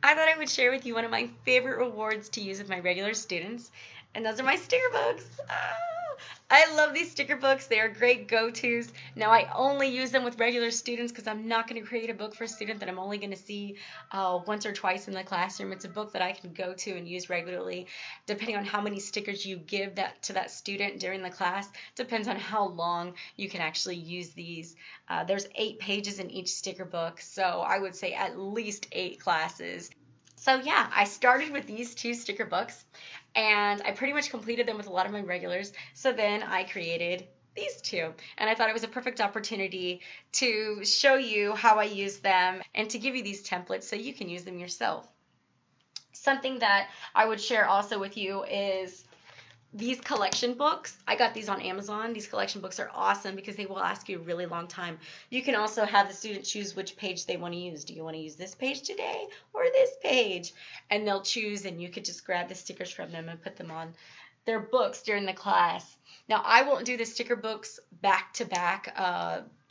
I thought I would share with you one of my favorite rewards to use with my regular students, and those are my sticker books. I love these sticker books. They are great go-tos. Now, I only use them with regular students because I'm not going to create a book for a student that I'm only going to see once or twice in the classroom. It's a book that I can go to and use regularly, depending on how many stickers you give to that student during the class. Depends on how long you can actually use these. There's 8 pages in each sticker book, so I would say at least 8 classes. So yeah, I started with these 2 sticker books, and I pretty much completed them with a lot of my regulars. So then I created these 2, and I thought it was a perfect opportunity to show you how I use them and to give you these templates so you can use them yourself. Something that I would share also with you is these collection books. I got these on Amazon. These collection books are awesome because they will ask you a really long time. You can also have the student choose which page they want to use. Do you want to use this page today or this page? And they'll choose, and you could just grab the stickers from them and put them on their books during the class. Now, I won't do the sticker books back to back,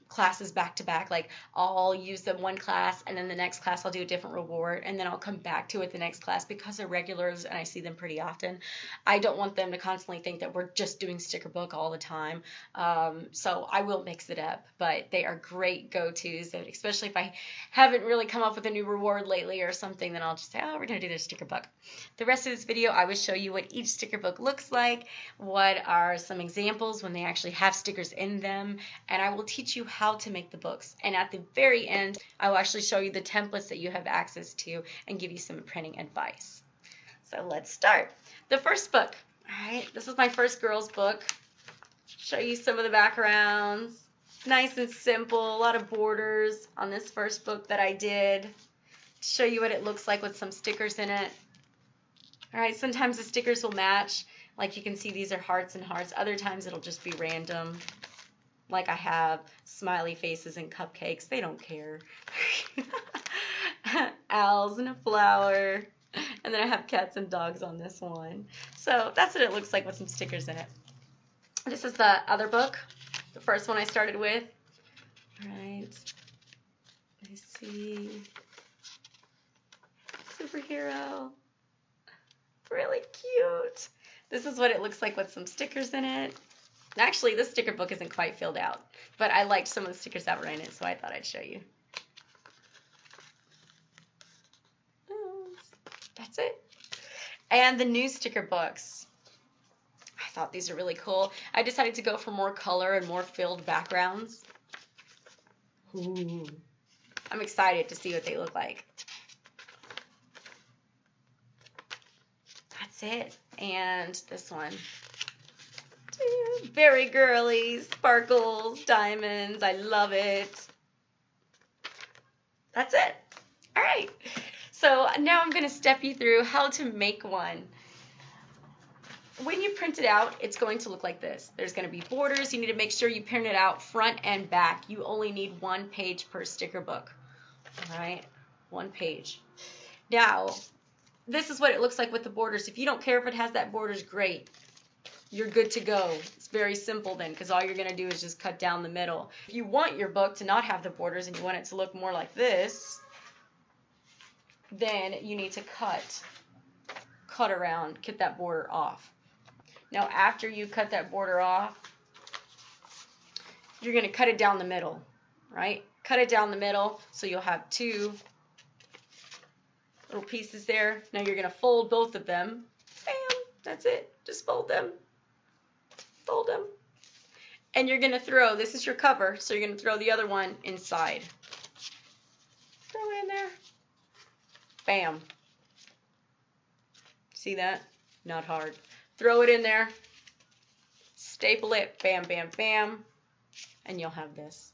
classes back to back. Like, I'll use them one class, and then the next class I'll do a different reward, and then I'll come back to it the next class because they're regulars and I see them pretty often. I don't want them to constantly think that we're just doing sticker book all the time. So I will mix it up, but they are great go-tos, and especially if I haven't really come up with a new reward lately or something, then I'll just say, oh, we're going to do this sticker book. The rest of this video, I will show you what each sticker book looks like, what are some examples when they actually have stickers in them, and I will teach you how to make the books. And at the very end, I will actually show you the templates that you have access to and give you some printing advice. So let's start. The first book. All right, this is my first girls book. Show you some of the backgrounds. Nice and simple, a lot of borders on this first book that I did. Show you what it looks like with some stickers in it. All right, sometimes the stickers will match. Like you can see, these are hearts and hearts. Other times it'll just be random. Like I have smiley faces and cupcakes. They don't care. Owls and a flower. And then I have cats and dogs on this one. So that's what it looks like with some stickers in it. This is the other book. The first one I started with. All right. Let's see. Superhero. Really cute. This is what it looks like with some stickers in it. Actually, this sticker book isn't quite filled out, but I liked some of the stickers that were in it, so I thought I'd show you. That's it. And the new sticker books. I thought these are really cool. I decided to go for more color and more filled backgrounds. Ooh. I'm excited to see what they look like. That's it. And this one. Very girly, sparkles, diamonds. I love it. That's it. All right. So now I'm going to step you through how to make one. When you print it out, it's going to look like this. There's going to be borders. You need to make sure you print it out front and back. You only need 1 page per sticker book. All right, 1 page. Now, this is what it looks like with the borders. If you don't care if it has that borders, great. You're good to go. It's very simple then, because all you're going to do is just cut down the middle. If you want your book to not have the borders and you want it to look more like this, then you need to cut around, get that border off. Now, after you cut that border off, you're going to cut it down the middle, right? Cut it down the middle so you'll have 2 little pieces there. Now you're going to fold both of them. Bam, that's it. Just fold them. Fold them. And you're going to throw, this is your cover, so you're going to throw the other one inside. Throw it in there. Bam. See that? Not hard. Throw it in there. Staple it. Bam, bam, bam. And you'll have this.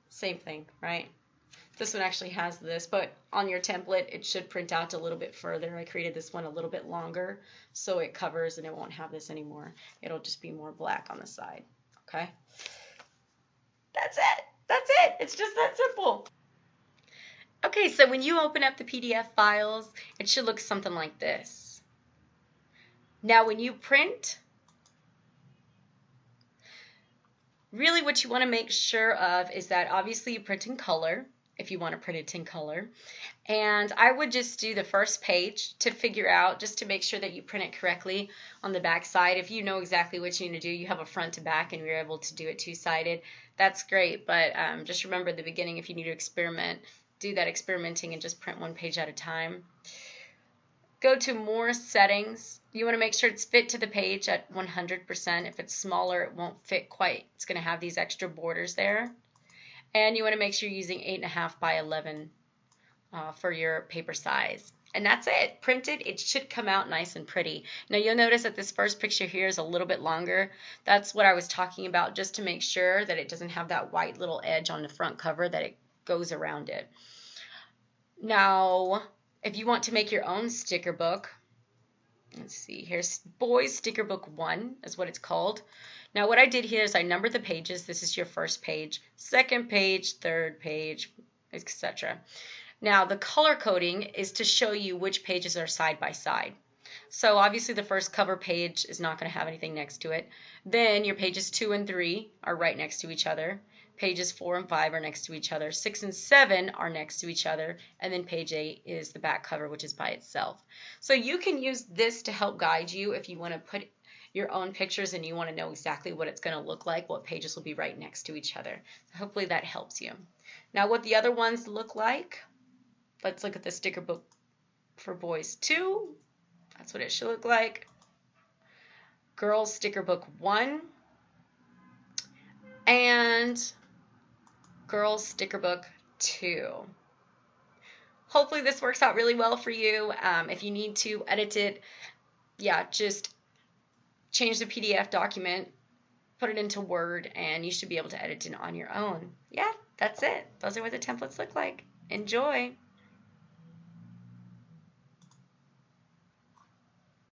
Same thing, right? This one actually has this, but on your template, it should print out a little bit further. I created this one a little bit longer, so it covers and it won't have this anymore. It'll just be more black on the side, okay? That's it. That's it. It's just that simple. Okay, so when you open up the PDF files, it should look something like this. Now, when you print, really what you want to make sure of is that obviously you print in color. if you want to print it in color. And I would just do the first page to figure out, just to make sure that you print it correctly on the back side. If you know exactly what you need to do, you have a front to back and you're able to do it two-sided, that's great. But just remember at the beginning, if you need to experiment, do that experimenting and just print one page at a time. Go to more settings. You want to make sure it's fit to the page at 100%. If it's smaller, it won't fit quite. It's going to have these extra borders there. And you want to make sure you're using 8.5 by 11 for your paper size. And that's it. Printed, it should come out nice and pretty. Now you'll notice that this first picture here is a little bit longer. That's what I was talking about, just to make sure that it doesn't have that white little edge on the front cover, that it goes around it. Now, if you want to make your own sticker book, let's see, here's Boys Sticker Book 1 is what it's called. Now what I did here is I numbered the pages. This is your first page, second page, third page, etc. Now the color coding is to show you which pages are side by side. So obviously the first cover page is not going to have anything next to it. Then your pages 2 and 3 are right next to each other. Pages 4 and 5 are next to each other. 6 and 7 are next to each other. And then page 8 is the back cover, which is by itself. So you can use this to help guide you if you want to put your own pictures and you want to know exactly what it's going to look like, what pages will be right next to each other. Hopefully that helps you. Now what the other ones look like, let's look at the sticker book for Boys 2. That's what it should look like. Girls Sticker Book 1. And Girls Sticker Book 2. Hopefully this works out really well for you. If you need to edit it, yeah, just change the PDF document, put it into Word, and you should be able to edit it on your own. Yeah, that's it. Those are what the templates look like. Enjoy.